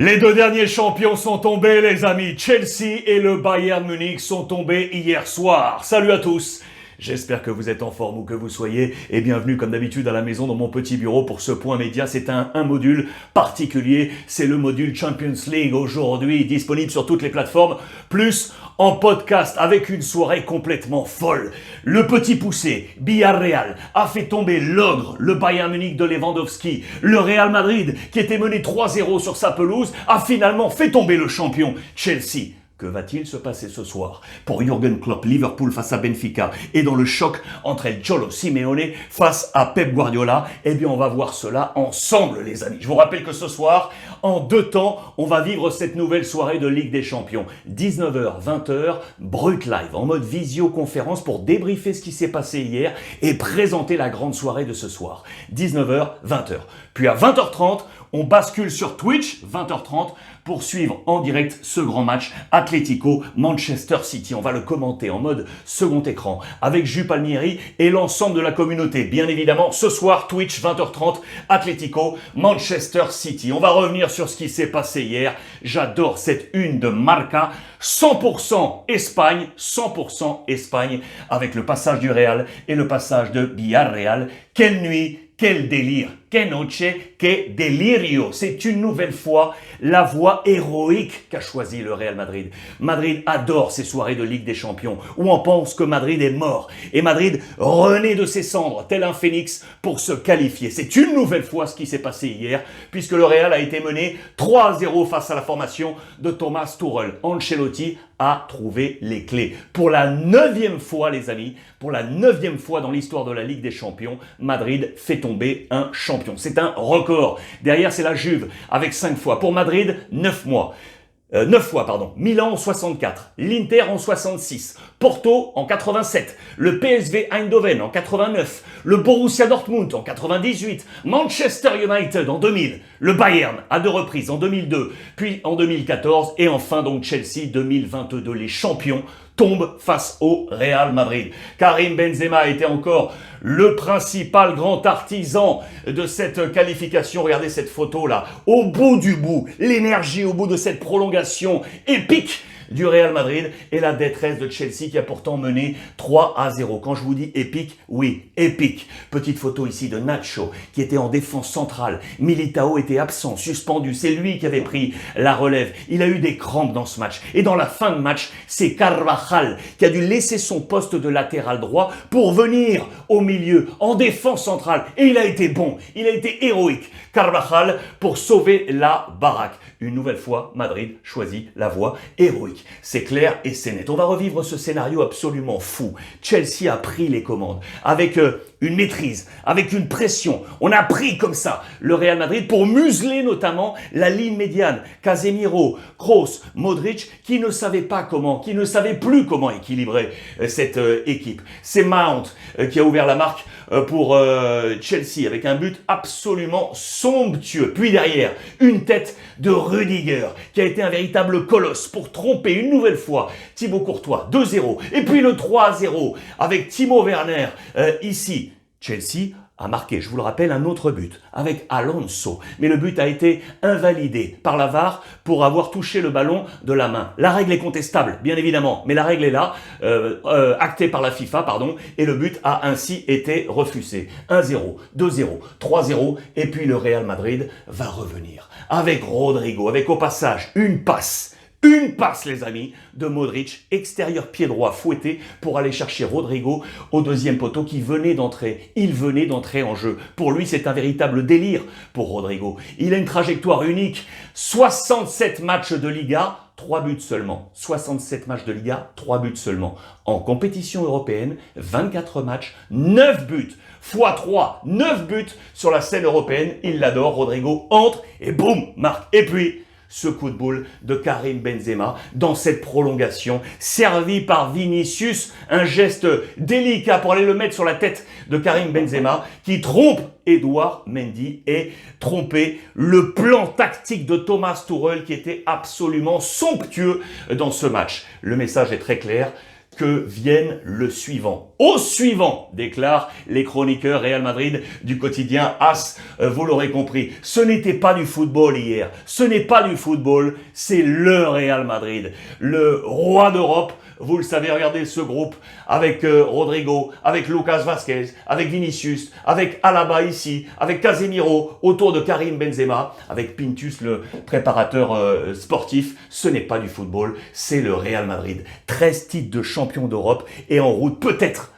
Les deux derniers champions sont tombés, les amis. Chelsea et le Bayern Munich sont tombés hier soir. Salut à tous. J'espère que vous êtes en forme où que vous soyez et bienvenue comme d'habitude à la maison dans mon petit bureau pour ce point média. C'est un module particulier, c'est le module Champions League aujourd'hui disponible sur toutes les plateformes, plus en podcast avec une soirée complètement folle. Le petit poussé, Villarreal, a fait tomber l'ogre, le Bayern Munich de Lewandowski. Le Real Madrid, qui était mené 3-0 sur sa pelouse, a finalement fait tomber le champion, Chelsea. Que va-t-il se passer ce soir pour Jürgen Klopp, Liverpool face à Benfica et dans le choc entre El Cholo Simeone face à Pep Guardiola? Eh bien, on va voir cela ensemble, les amis. Je vous rappelle que ce soir, en 2 temps, on va vivre cette nouvelle soirée de Ligue des Champions. 19h, 20h, brut live, en mode visioconférence pour débriefer ce qui s'est passé hier et présenter la grande soirée de ce soir. 19h, 20h. Puis à 20h30, on bascule sur Twitch, 20h30, pour suivre en direct ce grand match Atlético-Manchester City. On va le commenter en mode second écran avec Jules Palmieri et l'ensemble de la communauté. Bien évidemment, ce soir, Twitch, 20h30, Atlético-Manchester City. On va revenir sur ce qui s'est passé hier. J'adore cette une de Marca, 100% Espagne, 100% Espagne, avec le passage du Real et le passage de Villarreal. Quelle nuit! Quel délire, que noche, que delirio. C'est une nouvelle fois la voie héroïque qu'a choisi le Real Madrid. Madrid adore ces soirées de Ligue des Champions où on pense que Madrid est mort. Et Madrid renaît de ses cendres, tel un phénix, pour se qualifier. C'est une nouvelle fois ce qui s'est passé hier, puisque le Real a été mené 3-0 face à la formation de Thomas Tuchel. Ancelotti a trouvé les clés. Pour la 9e fois, les amis, pour la 9e fois dans l'histoire de la Ligue des Champions, Madrid fait tomber un champion. C'est un record. Derrière, c'est la Juve avec 5 fois. Pour Madrid, 9 mois. 9 fois, pardon. Milan en 64, l'Inter en 66, Porto en 87, le PSV Eindhoven en 89, le Borussia Dortmund en 98, Manchester United en 2000, le Bayern à 2 reprises en 2002, puis en 2014 et enfin donc Chelsea 2022. Les champions tombent face au Real Madrid. Karim Benzema était encore le principal grand artisan de cette qualification. Regardez cette photo-là. Au bout du bout, l'énergie au bout de cette prolongation épique du Real Madrid et la détresse de Chelsea qui a pourtant mené 3-0. Quand je vous dis épique, oui, épique. Petite photo ici de Nacho qui était en défense centrale. Militao était absent, suspendu. C'est lui qui avait pris la relève. Il a eu des crampes dans ce match. Et dans la fin de match, c'est Carvajal qui a dû laisser son poste de latéral droit pour venir au milieu, en défense centrale. Et il a été bon, il a été héroïque. Carvajal pour sauver la baraque. Une nouvelle fois, Madrid choisit la voie héroïque. C'est clair et c'est net. On va revivre ce scénario absolument fou. Chelsea a pris les commandes avec une maîtrise, avec une pression. On a pris comme ça le Real Madrid pour museler notamment la ligne médiane. Casemiro, Kroos, Modric qui ne savaient pas comment, qui ne savaient plus comment équilibrer cette équipe. C'est Mount qui a ouvert la marque pour Chelsea avec un but absolument somptueux. Puis derrière, une tête de Rudiger qui a été un véritable colosse pour tromper une nouvelle fois Thibaut Courtois, 2-0. Et puis le 3-0 avec Timo Werner ici. Chelsea a marqué, je vous le rappelle, un autre but avec Alonso. Mais le but a été invalidé par la VAR pour avoir touché le ballon de la main. La règle est contestable, bien évidemment, mais la règle est là, actée par la FIFA, pardon, et le but a ainsi été refusé. 1-0, 2-0, 3-0, et puis le Real Madrid va revenir avec Rodrigo, avec au passage une passe, les amis, de Modric, extérieur pied droit fouetté pour aller chercher Rodrigo au 2e poteau qui venait d'entrer. Il venait d'entrer en jeu. Pour lui, c'est un véritable délire pour Rodrigo. Il a une trajectoire unique. 67 matchs de Liga, 3 buts seulement. 67 matchs de Liga, 3 buts seulement. En compétition européenne, 24 matchs, 9 buts. Fois 3, 9 buts sur la scène européenne. Il l'adore. Rodrigo entre et boum, marque. Et puis ce coup de boule de Karim Benzema dans cette prolongation, servi par Vinicius, un geste délicat pour aller le mettre sur la tête de Karim Benzema, qui trompe Edouard Mendy et tromper le plan tactique de Thomas Tuchel qui était absolument somptueux dans ce match. Le message est très clair. que vienne le suivant. Au suivant, déclarent les chroniqueurs Real Madrid du quotidien AS. Vous l'aurez compris, ce n'était pas du football hier, ce n'est pas du football, c'est le Real Madrid, le roi d'Europe. Vous le savez, regardez ce groupe avec Rodrigo, avec Lucas Vázquez, avec Vinicius, avec Alaba ici, avec Casemiro, autour de Karim Benzema, avec Pintus, le préparateur sportif. Ce n'est pas du football, c'est le Real Madrid. 13 titres de champion d'Europe et en route peut-être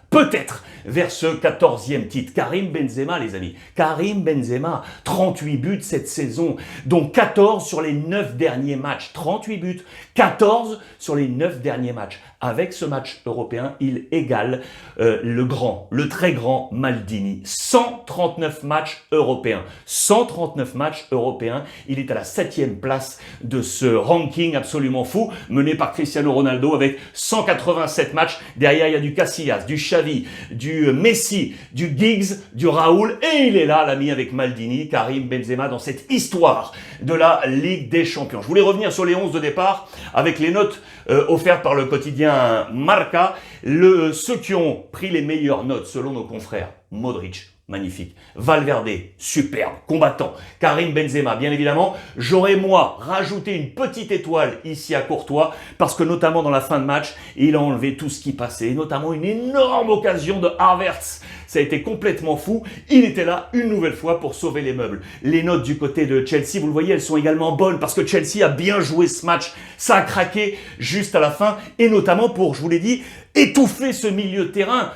vers ce 14e titre. Karim Benzema, les amis. Karim Benzema, 38 buts cette saison, dont 14 sur les 9 derniers matchs. 38 buts, 14 sur les 9 derniers matchs. Avec ce match européen, il égale le très grand Maldini. 139 matchs européens. 139 matchs européens. Il est à la 7e place de ce ranking absolument fou, mené par Cristiano Ronaldo avec 187 matchs. Derrière, il y a du Casillas, du Xavi, du Messi, du Giggs, du Raoul. Et il est là, l'ami, avec Maldini, Karim Benzema, dans cette histoire de la Ligue des Champions. Je voulais revenir sur les 11 de départ avec les notes offertes par le quotidien Marca, ceux qui ont pris les meilleures notes selon nos confrères. Modric, magnifique. Valverde, superbe, combattant. Karim Benzema, bien évidemment. J'aurais, moi, rajouté une petite étoile ici à Courtois, parce que notamment dans la fin de match, il a enlevé tout ce qui passait, notamment une énorme occasion de Havertz. Ça a été complètement fou. Il était là une nouvelle fois pour sauver les meubles. Les notes du côté de Chelsea, vous le voyez, elles sont également bonnes parce que Chelsea a bien joué ce match. Ça a craqué juste à la fin et notamment pour, je vous l'ai dit, étouffer ce milieu de terrain.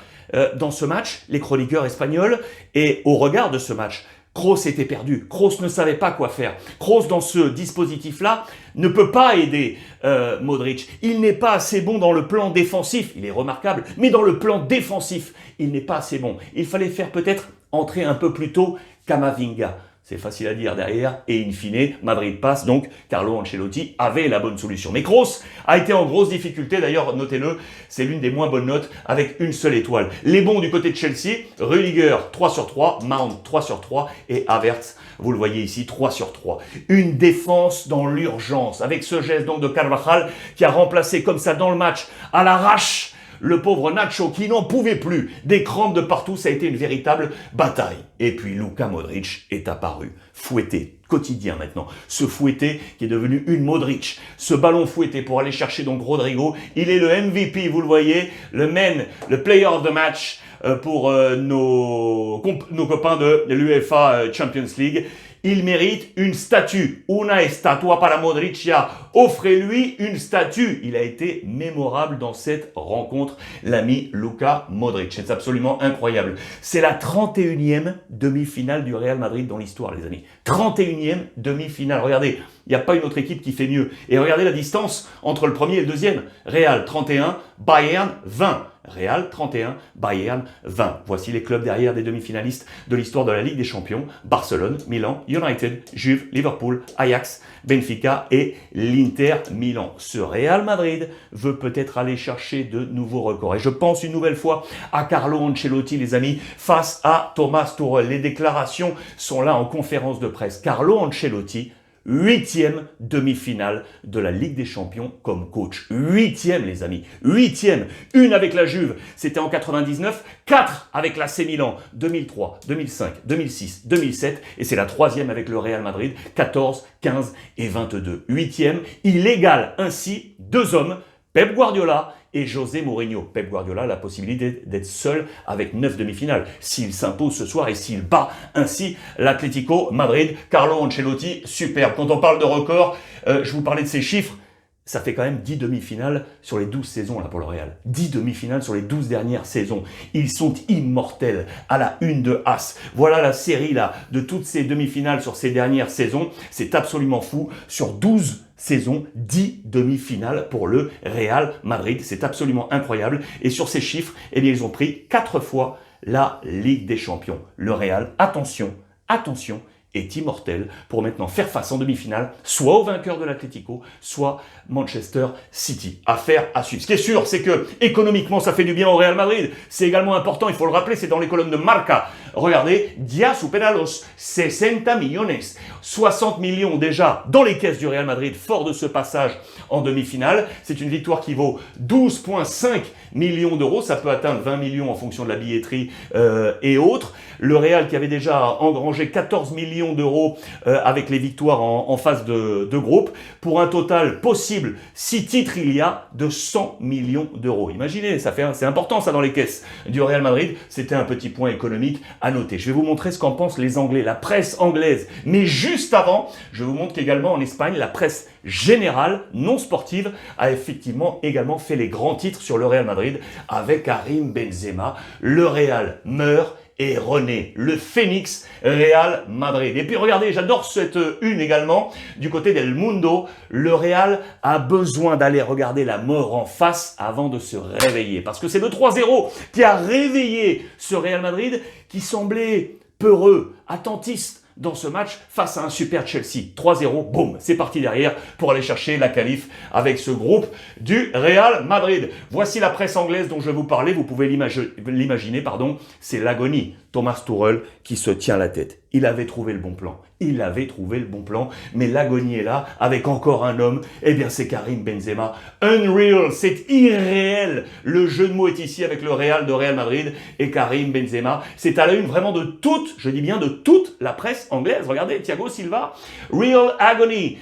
Dans ce match, les chroniqueurs espagnols, et au regard de ce match, Kroos était perdu. Kroos ne savait pas quoi faire. Kroos, dans ce dispositif-là, ne peut pas aider Modric. Il n'est pas assez bon dans le plan défensif. Il est remarquable, mais dans le plan défensif, il n'est pas assez bon. Il fallait faire peut-être entrer un peu plus tôt Camavinga. C'est facile à dire derrière, et in fine, Madrid passe, donc Carlo Ancelotti avait la bonne solution. Mais Kroos a été en grosse difficulté, d'ailleurs, notez-le, c'est l'une des moins bonnes notes, avec une seule étoile. Les bons du côté de Chelsea, Rudiger 3 sur 3, Mount 3 sur 3, et Havertz, vous le voyez ici, 3 sur 3. Une défense dans l'urgence, avec ce geste donc de Carvajal, qui a remplacé comme ça dans le match, à l'arrache, le pauvre Nacho qui n'en pouvait plus, des crampes de partout, ça a été une véritable bataille. Et puis Luka Modric est apparu, fouetté, quotidien maintenant, ce fouetté qui est devenu une Modric, ce ballon fouetté pour aller chercher donc Rodrigo, il est le MVP, vous le voyez, le player of the match pour nos copains de l'UEFA Champions League. Il mérite une statue. Una estatua para Modric. Offrez-lui une statue. Il a été mémorable dans cette rencontre, l'ami Luka Modric. C'est absolument incroyable. C'est la 31e demi-finale du Real Madrid dans l'histoire, les amis. 31e demi-finale. Regardez, il n'y a pas une autre équipe qui fait mieux. Et regardez la distance entre le premier et le deuxième. Real 31, Bayern 20. Real 31, Bayern 20. Voici les clubs derrière des demi-finalistes de l'histoire de la Ligue des Champions. Barcelone, Milan, United, Juve, Liverpool, Ajax, Benfica et l'Inter Milan. Ce Real Madrid veut peut-être aller chercher de nouveaux records. Et je pense une nouvelle fois à Carlo Ancelotti, les amis, face à Thomas Tuchel. Les déclarations sont là en conférence de presse. Carlo Ancelotti, 8e demi-finale de la Ligue des Champions comme coach. 8e, les amis. 8e. Une avec la Juve, c'était en 99. 4 avec l'AC Milan, 2003, 2005, 2006, 2007. Et c'est la 3e avec le Real Madrid, 14, 15 et 22. 8e. Il égale ainsi deux hommes, Pep Guardiola et José Mourinho. Pep Guardiola a la possibilité d'être seul avec 9 demi-finales. S'il s'impose ce soir et s'il bat ainsi l'Atlético Madrid, Carlo Ancelotti, superbe. Quand on parle de record, je vous parlais de ces chiffres, ça fait quand même 10 demi-finales sur les 12 saisons là pour le Real. 10 demi-finales sur les 12 dernières saisons. Ils sont immortels à la une de As. Voilà la série là de toutes ces demi-finales sur ces dernières saisons. C'est absolument fou. Sur 12 saisons, 10 demi-finales pour le Real Madrid. C'est absolument incroyable. Et sur ces chiffres, eh bien, ils ont pris 4 fois la Ligue des Champions. Le Real, attention, attention, est immortel pour maintenant faire face en demi-finale, soit au vainqueur de l'Atlético, soit Manchester City. Affaire à suivre. Ce qui est sûr, c'est que économiquement, ça fait du bien au Real Madrid. C'est également important, il faut le rappeler, c'est dans les colonnes de Marca Regardez, 10 supera los 60 millones. 60 millions déjà dans les caisses du Real Madrid, fort de ce passage en demi-finale. C'est une victoire qui vaut 12,5 millions d'euros. Ça peut atteindre 20 millions en fonction de la billetterie et autres. Le Real qui avait déjà engrangé 14 millions d'euros avec les victoires en phase de groupe, pour un total possible, 6 titres il y a, de 100 millions d'euros. Imaginez, c'est important ça dans les caisses du Real Madrid. C'était un petit point économique à noter. Je vais vous montrer ce qu'en pensent les Anglais, la presse anglaise. Mais juste avant, je vous montre qu'également en Espagne, la presse générale, non sportive, a effectivement également fait les grands titres sur le Real Madrid avec Karim Benzema. Le Real meurt et renaît, le Phoenix Real Madrid. Et puis regardez, j'adore cette une également, du côté d'El Mundo, le Real a besoin d'aller regarder la mort en face avant de se réveiller. Parce que c'est le 3-0 qui a réveillé ce Real Madrid qui semblait peureux, attentiste dans ce match face à un super Chelsea. 3-0, boum, c'est parti derrière pour aller chercher la qualif avec ce groupe du Real Madrid. Voici la presse anglaise dont je vais vous parler, vous pouvez l'imaginer, c'est l'agonie. Thomas Tuchel qui se tient la tête. Il avait trouvé le bon plan. Mais l'agonie est là, avec encore un homme, eh bien c'est Karim Benzema. Unreal, c'est irréel. Le jeu de mots est ici avec le Real de Real Madrid et Karim Benzema. C'est à la une vraiment de toute, je dis bien de toute la presse anglaise. Regardez, Thiago Silva, Real Agony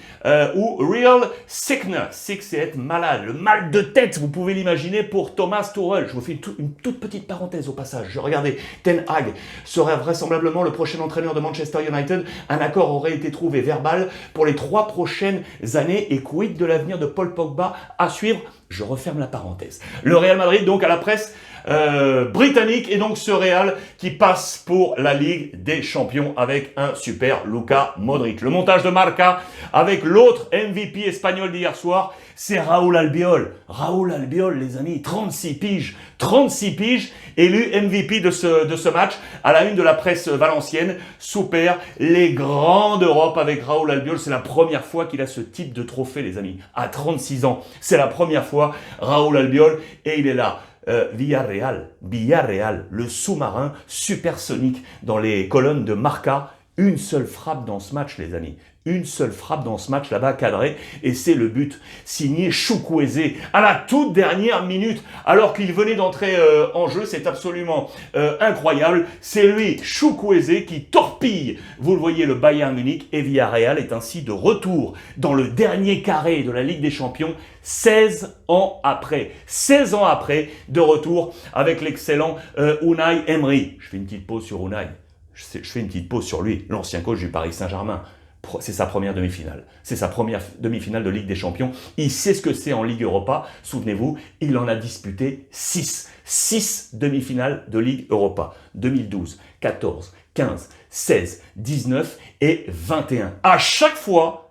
ou Real Sickness. Sick, c'est être malade. Le mal de tête, vous pouvez l'imaginer pour Thomas Tuchel. Je vous fais une toute petite parenthèse au passage. Regardez, Ten Hag serait vraisemblablement le prochain entraîneur de Manchester United. Un accord aurait été trouvé verbal pour les 3 prochaines années. Et quid de l'avenir de Paul Pogba à suivre? Je referme la parenthèse. Le Real Madrid, donc à la presse britannique, et donc ce Real qui passe pour la Ligue des Champions avec un super Luka Modric. Le montage de Marca avec l'autre MVP espagnol d'hier soir, c'est Raúl Albiol. Raúl Albiol, les amis, 36 piges, élu MVP de ce match à la une de la presse valencienne. Super, les grands d'Europe avec Raúl Albiol. C'est la première fois qu'il a ce type de trophée, les amis. À 36 ans, c'est la première fois, Raúl Albiol, et il est là. Villarreal, le sous-marin supersonique dans les colonnes de Marca. Une seule frappe dans ce match, les amis. Une seule frappe dans ce match là-bas cadré, et c'est le but signé Chukwueze à la toute dernière minute alors qu'il venait d'entrer en jeu. C'est absolument incroyable. C'est lui, Chukwueze, qui torpille, vous le voyez, le Bayern Munich, et Villarreal est ainsi de retour dans le dernier carré de la Ligue des Champions 16 ans après. 16 ans après, de retour avec l'excellent Unai Emery. Je fais une petite pause sur Unai. Je fais une petite pause sur lui, l'ancien coach du Paris Saint-Germain. C'est sa première demi-finale. C'est sa première demi-finale de Ligue des Champions. Il sait ce que c'est en Ligue Europa. Souvenez-vous, il en a disputé 6. 6 demi-finales de Ligue Europa. 2012, 14, 15, 16, 19 et 21. À chaque fois,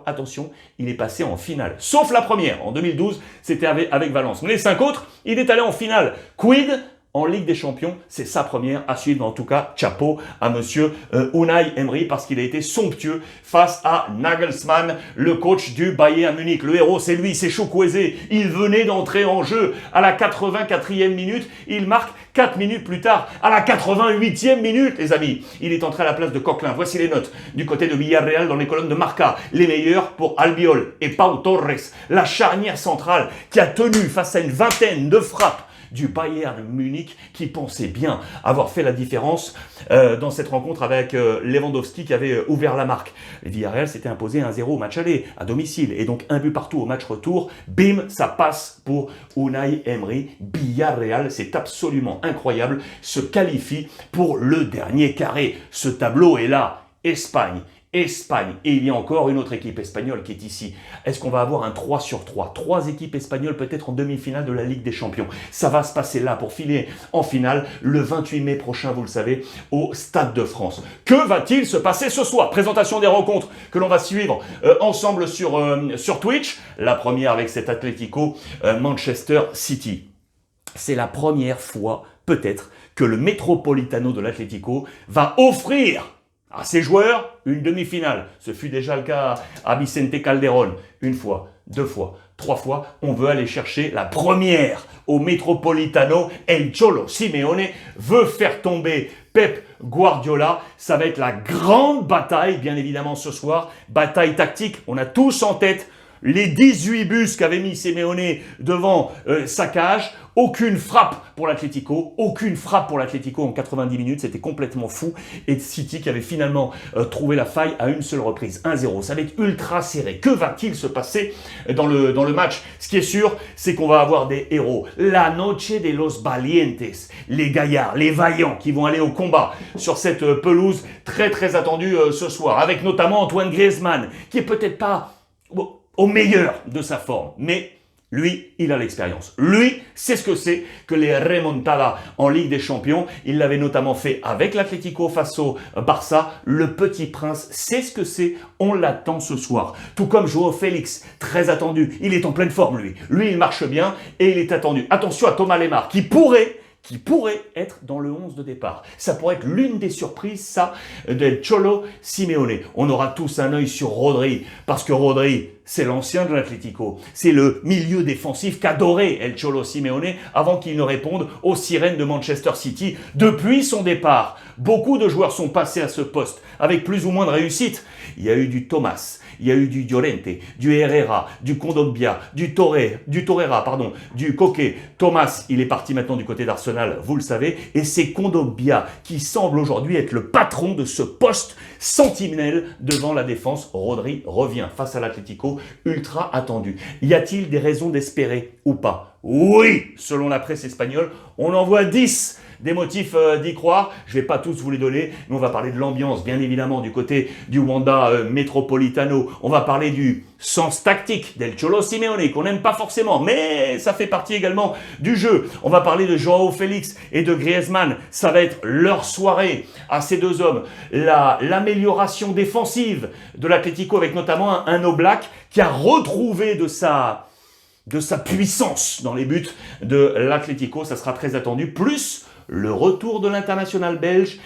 attention, il est passé en finale. Sauf la première. En 2012, c'était avec Valence. Mais les 5 autres, il est allé en finale. Quid en Ligue des Champions? C'est sa première à suivre. En tout cas, chapeau à monsieur Unai Emery, parce qu'il a été somptueux face à Nagelsmann, le coach du Bayern Munich. Le héros, c'est lui, c'est Chukwueze. Il venait d'entrer en jeu à la 84e minute. Il marque 4 minutes plus tard, à la 88e minute, les amis. Il est entré à la place de Coquelin. Voici les notes du côté de Villarreal dans les colonnes de Marca. Les meilleurs pour Albiol et Pau Torres, la charnière centrale qui a tenu face à une vingtaine de frappes du Bayern Munich, qui pensait bien avoir fait la différence dans cette rencontre avec Lewandowski qui avait ouvert la marque. Villarreal s'était imposé 1-0 au match aller à domicile, et donc un but partout au match retour. Bim, ça passe pour Unai Emery. Villarreal, c'est absolument incroyable, se qualifie pour le dernier carré. Ce tableau est là. Espagne, et il y a encore une autre équipe espagnole qui est ici. Est-ce qu'on va avoir un 3 sur 3? 3 équipes espagnoles peut-être en demi-finale de la Ligue des Champions. Ça va se passer là pour filer en finale le 28 mai prochain, vous le savez, au Stade de France. Que va-t-il se passer ce soir? Présentation des rencontres que l'on va suivre ensemble sur Twitch. La première avec cet Atlético Manchester City. C'est la première fois peut-être que le Metropolitano de l'Atlético va offrir à ses joueurs une demi-finale. Ce fut déjà le cas à Vicente Calderón. 1 fois, 2 fois, 3 fois. On veut aller chercher la première au Metropolitano. El Cholo Simeone veut faire tomber Pep Guardiola. Ça va être la grande bataille, bien évidemment, ce soir. Bataille tactique. On a tous en tête les 18 bus qu'avait mis Simeone devant sa cage. Aucune frappe pour l'Atlético en 90 minutes, c'était complètement fou. Et City qui avait finalement trouvé la faille à une seule reprise, 1-0. Ça va être ultra serré. Que va-t-il se passer dans le match? Ce qui est sûr, c'est qu'on va avoir des héros. La noche de los valientes, les gaillards, les vaillants qui vont aller au combat sur cette pelouse très très attendue ce soir. Avec notamment Antoine Griezmann, qui est peut-être pas au meilleur de sa forme, mais lui, il a l'expérience. Lui, c'est ce que c'est que les remontadas en Ligue des Champions. Il l'avait notamment fait avec l'Atlético face au Barça. Le petit prince, c'est ce que c'est. On l'attend ce soir. Tout comme Joao Félix, très attendu. Il est en pleine forme, lui. Lui, il marche bien et il est attendu. Attention à Thomas Lemar, qui pourrait être dans le 11 de départ. Ça pourrait être l'une des surprises, ça, del Cholo Simeone. On aura tous un œil sur Rodri, parce que Rodri, c'est l'ancien de l'Atlético. C'est le milieu défensif qu'adorait El Cholo Simeone avant qu'il ne réponde aux sirènes de Manchester City. Depuis son départ, beaucoup de joueurs sont passés à ce poste, avec plus ou moins de réussite. Il y a eu du Thomas, il y a eu du Llorente, du Herrera, du Kondogbia, du Torreira, du Koke. Thomas, il est parti maintenant du côté d'Arsenal, vous le savez, et c'est Kondogbia qui semble aujourd'hui être le patron de ce poste sentinelle devant la défense. Rodri revient face à l'Atlético, ultra attendu. Y a-t-il des raisons d'espérer ou pas? Oui, selon la presse espagnole, on en voit 10 des motifs d'y croire. Je ne vais pas tous vous les donner, mais on va parler de l'ambiance, bien évidemment, du côté du Wanda Metropolitano. On va parler du sens tactique del Cholo Simeone, qu'on n'aime pas forcément, mais ça fait partie également du jeu. On va parler de Joao Félix et de Griezmann. Ça va être leur soirée à ces deux hommes. L'amélioration défensive de l'Atlético, avec notamment un Oblak qui a retrouvé de sa puissance dans les buts de l'Atlético. Ça sera très attendu. Plus le retour de l'international belge,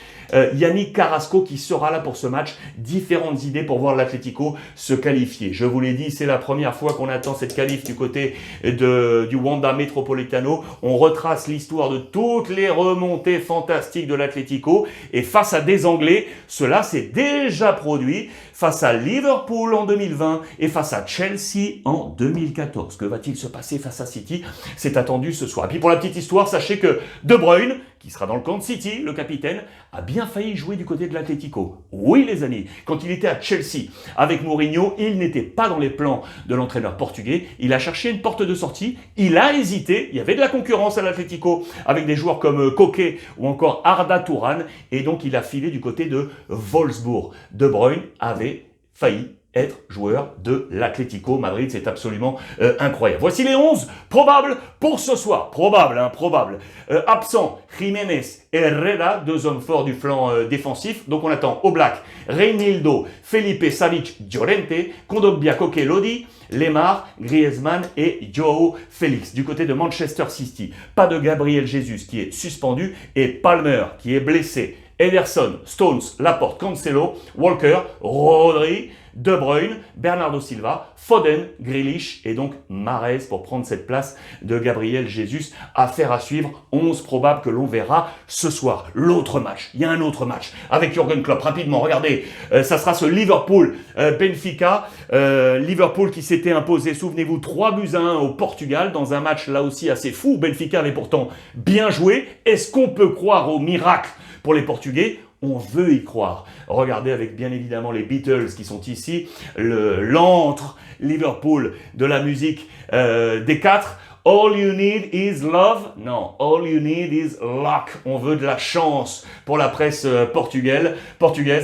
Yannick Carrasco, qui sera là pour ce match. Différentes idées pour voir l'Atlético se qualifier. Je vous l'ai dit, c'est la première fois qu'on attend cette qualif du côté du Wanda Metropolitano. On retrace l'histoire de toutes les remontées fantastiques de l'Atlético. Et face à des Anglais, cela s'est déjà produit. Face à Liverpool en 2020 et face à Chelsea en 2014. Que va-t-il se passer face à City? C'est attendu ce soir. Et puis pour la petite histoire, sachez que De Bruyne, qui sera dans le camp de City, le capitaine, a bien failli jouer du côté de l'Atlético. Oui les amis, quand il était à Chelsea avec Mourinho, il n'était pas dans les plans de l'entraîneur portugais. Il a cherché une porte de sortie, il a hésité, il y avait de la concurrence à l'Atlético avec des joueurs comme Koke ou encore Arda Turan, et donc il a filé du côté de Wolfsburg. De Bruyne avait failli être joueur de l'Atlético Madrid. C'est absolument incroyable. Voici les 11 probables pour ce soir. Probable. Absent, Jiménez et Herrera, deux hommes forts du flanc défensif. Donc on attend Oblak, Reinildo, Felipe Savic, Llorente, Kondogbia, Koke, Lodi, Lemar, Griezmann et Joao Félix. Du côté de Manchester City, pas de Gabriel Jesus qui est suspendu et Palmer qui est blessé. Ederson, Stones, Laporte, Cancelo, Walker, Rodri, De Bruyne, Bernardo Silva, Foden, Grealish et donc Mahrez pour prendre cette place de Gabriel Jesus. Affaire à suivre, 11 probables que l'on verra ce soir. L'autre match, il y a un autre match avec Jürgen Klopp. Rapidement, regardez, ça sera ce Liverpool-Benfica. Liverpool qui s'était imposé, souvenez-vous, 3-1 au Portugal dans un match là aussi assez fou. Benfica avait pourtant bien joué. Est-ce qu'on peut croire au miracle pour les Portugais? On veut y croire. Regardez avec bien évidemment les Beatles qui sont ici, l'antre Liverpool de la musique des quatre. All you need is love. Non, all you need is luck. On veut de la chance pour la presse portugaise.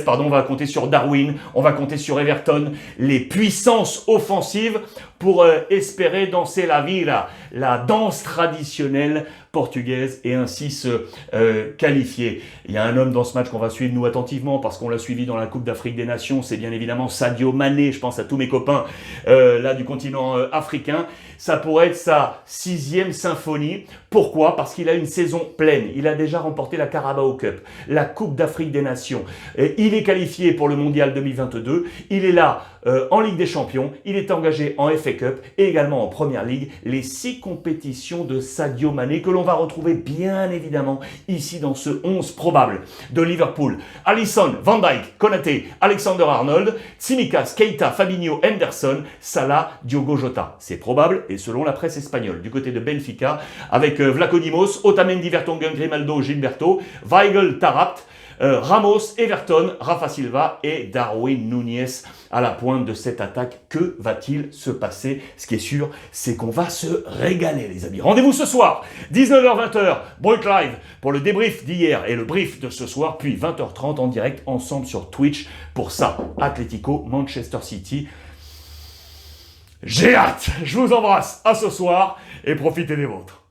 On va compter sur Darwin, on va compter sur Everton, les puissances offensives pour espérer danser la vida, la danse traditionnelle portugaise et ainsi se qualifier. Il y a un homme dans ce match qu'on va suivre nous attentivement parce qu'on l'a suivi dans la Coupe d'Afrique des Nations, c'est bien évidemment Sadio Mané. Je pense à tous mes copains là du continent africain. Ça pourrait être sa 6e symphonie. Pourquoi? Parce qu'il a une saison pleine. Il a déjà remporté la Carabao Cup, la Coupe d'Afrique des Nations. Il est qualifié pour le Mondial 2022. Il est là en Ligue des Champions. Il est engagé en FA Cup et également en Première Ligue. Les 6 compétitions de Sadio Mané que l'on va retrouver bien évidemment ici dans ce 11 probable de Liverpool. Alisson, Van Dijk, Konaté, Alexander-Arnold, Tsimikas, Keita, Fabinho, Henderson, Salah, Diogo Jota. C'est probable et selon la presse espagnole. Du côté de Benfica, avec Vlachodimos, Otamendi, Vertonghen, Grimaldo, Gilberto, Weigl, Taarabt, Ramos, Everton, Rafa Silva et Darwin Núñez à la pointe de cette attaque. Que va-t-il se passer? Ce qui est sûr, c'est qu'on va se régaler, les amis. Rendez-vous ce soir, 19h-20h, Brut Live, pour le débrief d'hier et le brief de ce soir, puis 20h30 en direct ensemble sur Twitch pour ça. Atlético, Manchester City. J'ai hâte. Je vous embrasse. À ce soir et profitez des vôtres.